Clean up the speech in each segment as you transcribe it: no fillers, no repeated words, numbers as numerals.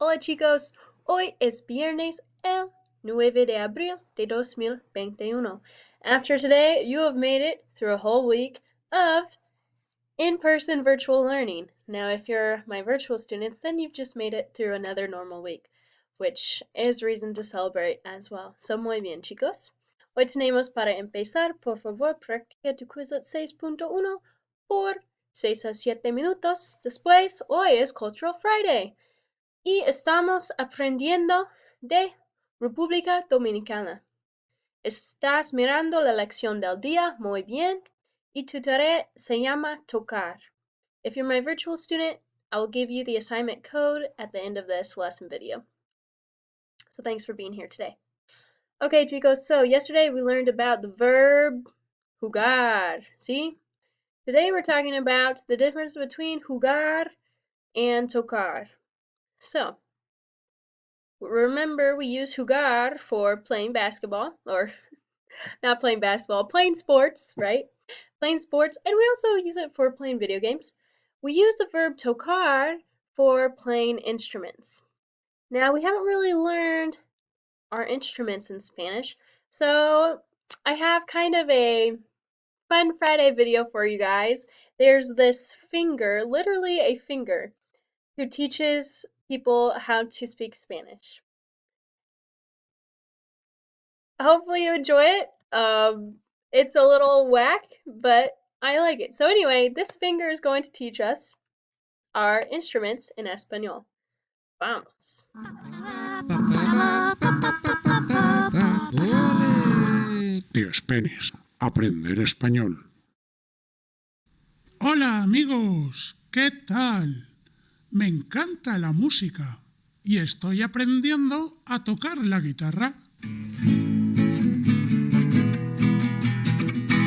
Hola chicos, hoy es viernes el 9 de abril de 2021. After today, you have made it through a whole week of in-person virtual learning. Now, if you're my virtual students, then you've just made it through another normal week, which is reason to celebrate as well. So muy bien chicos. Hoy tenemos para empezar, por favor, practica tu Quizlet 6.1 por 6 a 7 minutos. Después, hoy es Cultural Friday. Y estamos aprendiendo de República Dominicana. Estás mirando la lección del día, muy bien, y tu tarea se llama Tocar. If you're my virtual student, I will give you the assignment code at the end of this lesson video. So thanks for being here today. Okay, chicos, so yesterday we learned about the verb jugar, see? Today we're talking about the difference between jugar and tocar. So, remember, we use jugar for playing basketball, or not playing basketball, playing sports, right? Playing sports, and we also use it for playing video games. We use the verb tocar for playing instruments. Now, we haven't really learned our instruments in Spanish, so I have kind of a fun Friday video for you guys. There's this finger, literally a finger, who teaches people how to speak Spanish. Hopefully you enjoy it. It's a little whack, but I like it. So anyway, this finger is going to teach us our instruments in español. Vamos. Tío Spanish, aprender español. Hola amigos, ¿qué tal? Me encanta la música y estoy aprendiendo a tocar la guitarra.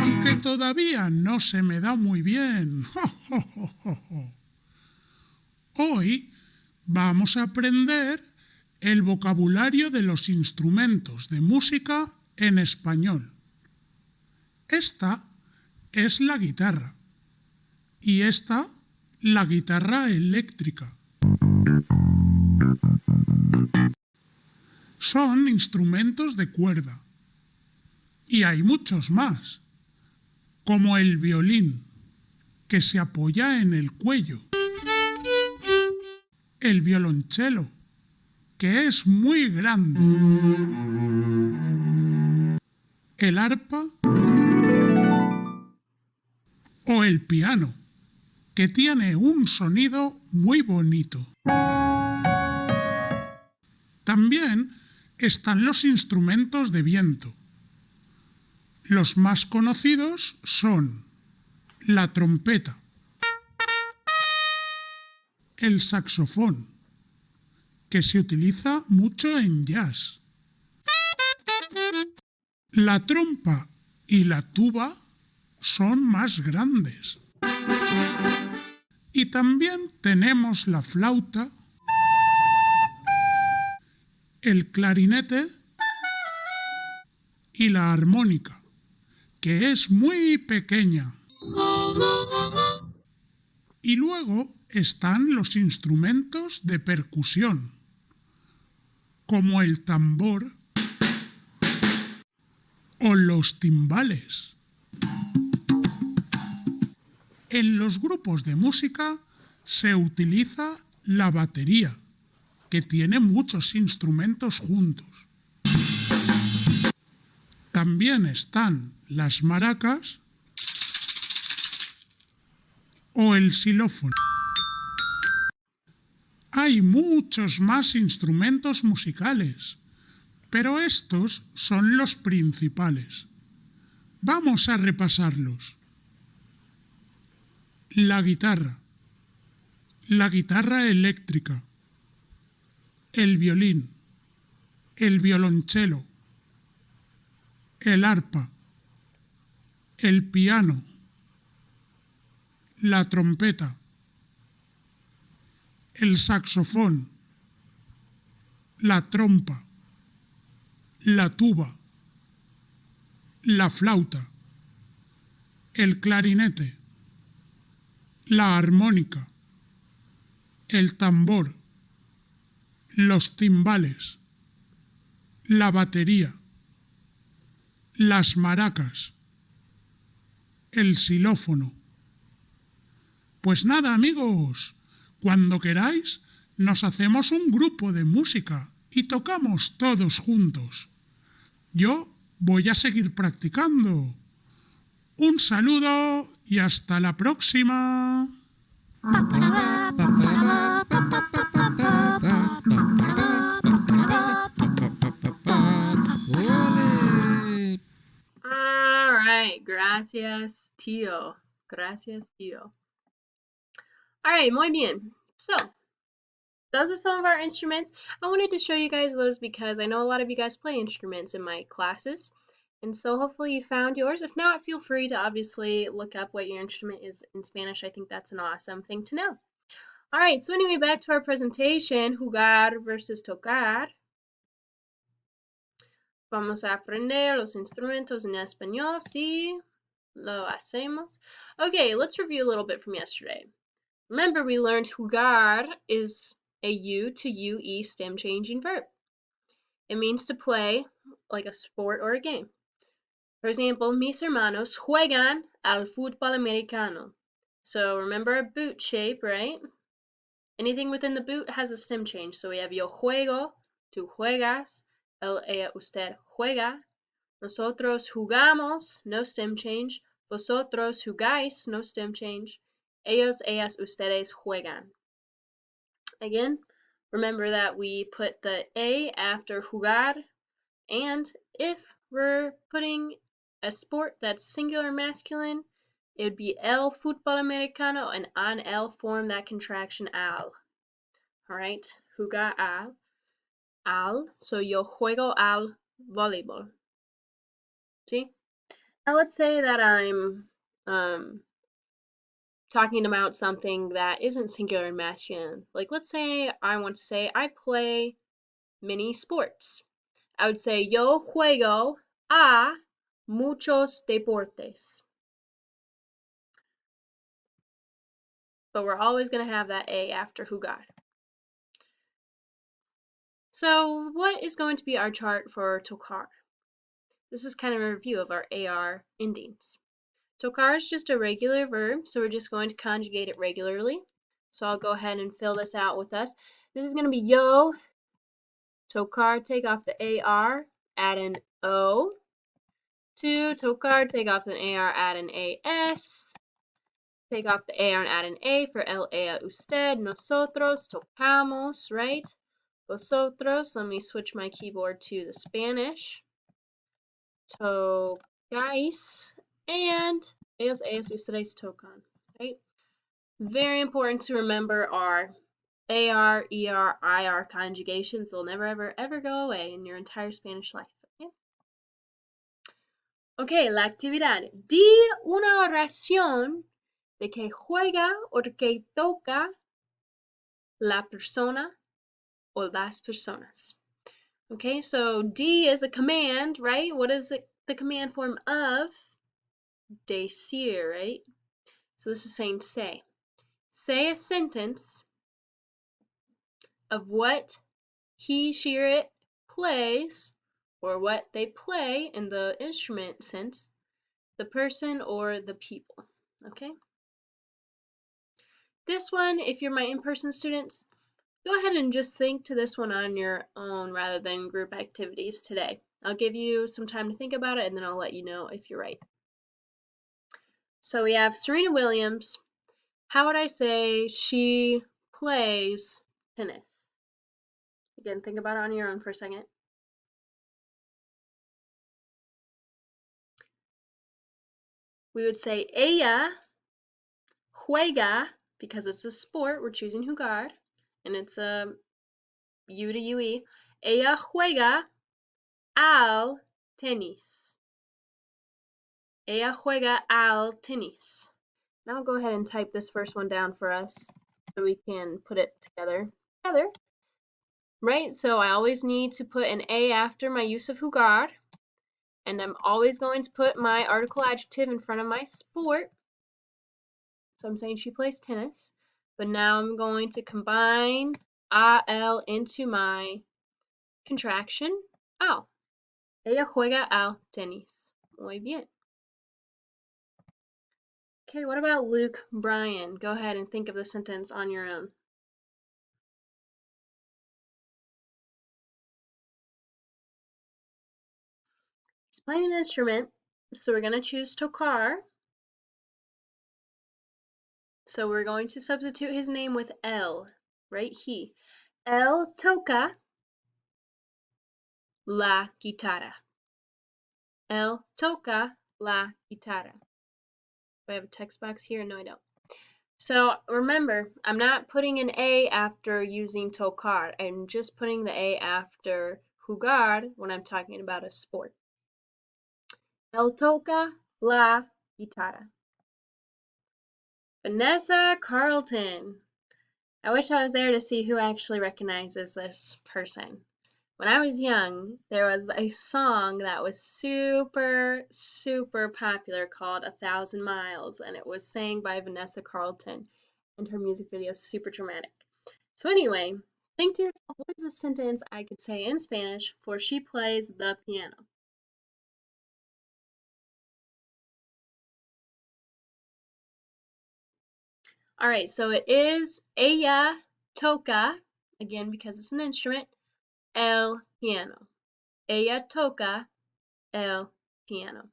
Aunque todavía no se me da muy bien. Hoy vamos a aprender el vocabulario de los instrumentos de música en español. Esta es la guitarra y esta la guitarra eléctrica. Son instrumentos de cuerda y hay muchos más, como el violín, que se apoya en el cuello, el violonchelo, que es muy grande, el arpa o el piano, que tiene un sonido muy bonito. También están los instrumentos de viento. Los más conocidos son la trompeta, el saxofón, que se utiliza mucho en jazz, la trompa y la tuba son más grandes. Y también tenemos la flauta, el clarinete y la armónica, que es muy pequeña. Y luego están los instrumentos de percusión, como el tambor o los timbales. En los grupos de música se utiliza la batería, que tiene muchos instrumentos juntos. También están las maracas o el xilófono. Hay muchos más instrumentos musicales, pero estos son los principales. Vamos a repasarlos. La guitarra eléctrica, el violín, el violonchelo, el arpa, el piano, la trompeta, el saxofón, la trompa, la tuba, la flauta, el clarinete, la armónica, el tambor, los timbales, la batería, las maracas, el xilófono. Pues nada, amigos, cuando queráis nos hacemos un grupo de música y tocamos todos juntos. Yo voy a seguir practicando. Un saludo y hasta la próxima. All right, gracias, tío. Gracias, tío. All right, muy bien. So, those are some of our instruments. I wanted to show you guys those because I know a lot of you guys play instruments in my classes. And so hopefully you found yours. If not, feel free to obviously look up what your instrument is in Spanish. I think that's an awesome thing to know. All right, so anyway, back to our presentation, jugar versus tocar. Vamos a aprender los instrumentos en español, sí, lo hacemos. Okay, let's review a little bit from yesterday. Remember, we learned jugar is a U to UE stem changing verb. It means to play like a sport or a game. For example, mis hermanos juegan al fútbol americano. So remember a boot shape, right? Anything within the boot has a stem change. So we have yo juego, tú juegas, él, ella, usted juega. Nosotros jugamos, no stem change. Vosotros jugáis, no stem change. Ellos, ellas, ustedes juegan. Again, remember that we put the A after jugar, and if we're putting a sport that's singular masculine, it would be el fútbol americano, and on el form that contraction al. Alright, jugar al, so yo juego al voleibol. See? Now let's say that I'm talking about something that isn't singular and masculine. Like let's say I want to say I play many sports. I would say yo juego a muchos deportes. But we're always going to have that A after jugar. So what is going to be our chart for tocar? This is kind of a review of our AR endings. Tocar is just a regular verb, so we're just going to conjugate it regularly. So I'll go ahead and fill this out with us. This is going to be yo. Tocar, take off the AR, add an O. To tocar, take off an AR, add an AS. Take off the AR and add an A for el, ella, usted. Nosotros tocamos, right? Vosotros, let me switch my keyboard to the Spanish. Tocáis, and ellos, ellas, ustedes tocan, right? Very important to remember our AR, ER, IR conjugations. They'll never, ever, ever go away in your entire Spanish life. Okay, okay, la actividad. Di una oración de que juega o de que toca la persona o las personas. Okay, so D is a command, right? What is it, the command form of? Decir, right? So this is saying say. Say a sentence of what he, she, or it plays, or what they play in the instrument sense, the person or the people. Okay? This one, if you're my in-person students, go ahead and just think to this one on your own rather than group activities today. I'll give you some time to think about it and then I'll let you know if you're right. So we have Serena Williams. How would I say she plays tennis? Again, think about it on your own for a second. We would say ella juega, because it's a sport, we're choosing jugar, and it's a U to UE. Ella juega al tenis. Ella juega al tenis. Now I'll go ahead and type this first one down for us so we can put it together. Right, so I always need to put an A after my use of jugar, and I'm always going to put my article adjective in front of my sport. So I'm saying she plays tennis, but now I'm going to combine al into my contraction al. Ella juega al tenis. Muy bien. Okay, what about Luke Bryan? Go ahead and think of the sentence on your own. He's playing an instrument, so we're going to choose Tocar. So we're going to substitute his name with L, right? He. Él toca la guitarra. Él toca la guitarra. Do I have a text box here? No, I don't. So remember, I'm not putting an A after using tocar. I'm just putting the A after jugar when I'm talking about a sport. Él toca la guitarra. Vanessa Carlton. I wish I was there to see who actually recognizes this person. When I was young, there was a song that was super, super popular called 1,000 Miles, and it was sang by Vanessa Carlton, and her music video is super dramatic. So anyway, think to yourself, what is a sentence I could say in Spanish for she plays the piano? All right, so it is ella toca, again because it's an instrument, el piano. Ella toca el piano.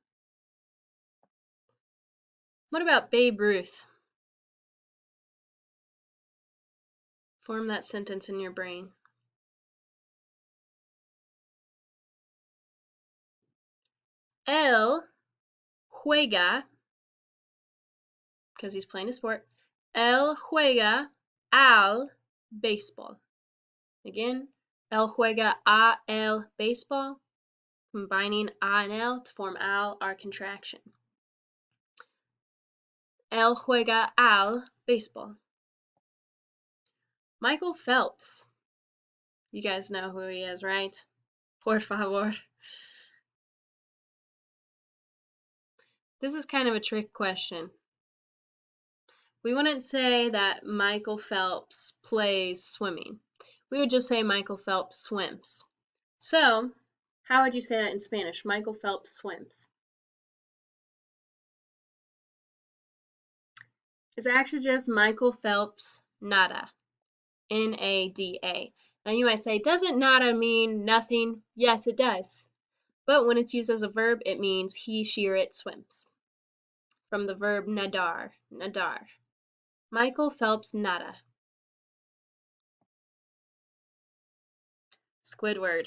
What about Babe Ruth? Form that sentence in your brain. Él juega, because he's playing a sport, él juega al béisbol. Again, él juega a el béisbol, combining a and el to form al, our contraction. Él juega al béisbol. Michael Phelps. You guys know who he is, right? Por favor. This is kind of a trick question. We wouldn't say that Michael Phelps plays swimming. We would just say Michael Phelps swims. So, how would you say that in Spanish? Michael Phelps swims. It's actually just Michael Phelps nada. N-A-D-A. Now you might say, doesn't nada mean nothing? Yes, it does. But when it's used as a verb, it means he, she, or it swims. From the verb nadar, nadar. Michael Phelps nada. Squidward.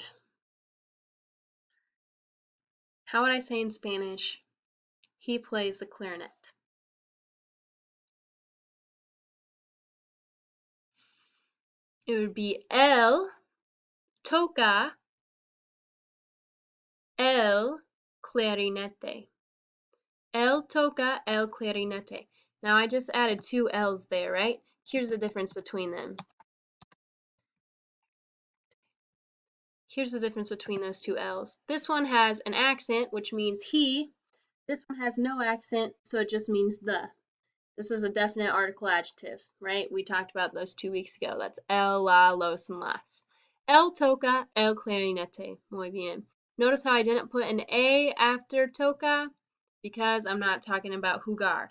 How would I say in Spanish? He plays the clarinet. It would be él toca el clarinete. Él toca el clarinete. Now I just added two L's there, right? Here's the difference between them. Here's the difference between those two L's. This one has an accent, which means he. This one has no accent, so it just means the. This is a definite article adjective, right? We talked about those 2 weeks ago. That's el, la, los, and las. El toca el clarinete. Muy bien. Notice how I didn't put an A after toca because I'm not talking about jugar.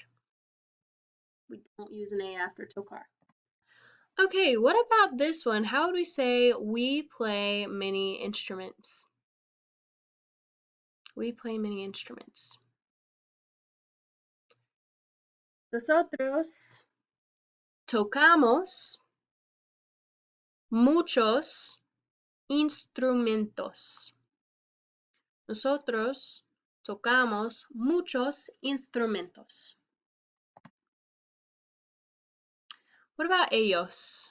We don't use an A after tocar. Okay, what about this one? How would we say we play many instruments? We play many instruments. Nosotros tocamos muchos instrumentos. Nosotros tocamos muchos instrumentos. What about ellos?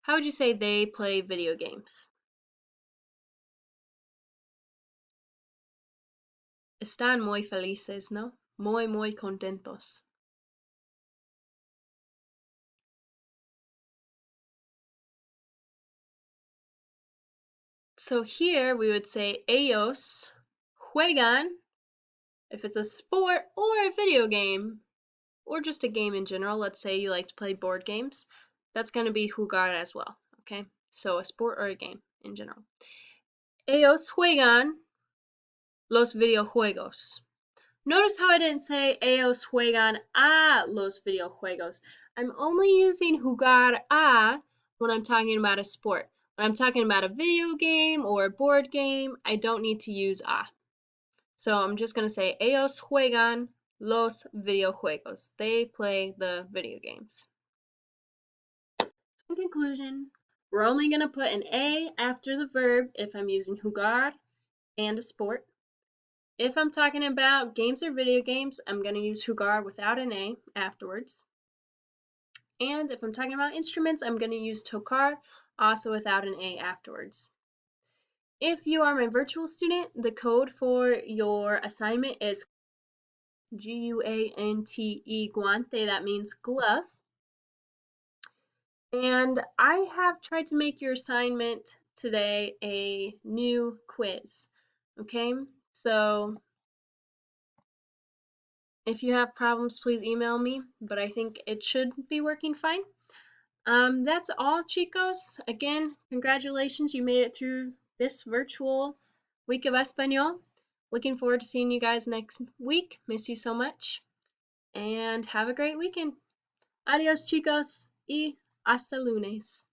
How would you say they play video games? Están muy felices, ¿no? Muy, muy contentos. So here we would say ellos juegan if it's a sport or a video game or just a game in general. Let's say you like to play board games. That's going to be jugar as well. okay? So a sport or a game in general. Ellos juegan los videojuegos. Notice how I didn't say ellos juegan a los videojuegos. I'm only using jugar a when I'm talking about a sport. When I'm talking about a video game or a board game, I don't need to use a. So I'm just going to say ellos juegan los videojuegos. They play the video games. In conclusion, we're only going to put an a after the verb if I'm using jugar and a sport. If I'm talking about games or video games, I'm going to use jugar without an a afterwards. And if I'm talking about instruments, I'm going to use tocar, also without an a afterwards. If you are my virtual student, the code for your assignment is Guante, guante, that means glove. And I have tried to make your assignment today a new quiz. Okay, so if you have problems, please email me, but I think it should be working fine. That's all, chicos. Again, congratulations, you made it through this virtual week of Espanol. Looking forward to seeing you guys next week. Miss you so much. And have a great weekend. Adios, chicos, y hasta lunes.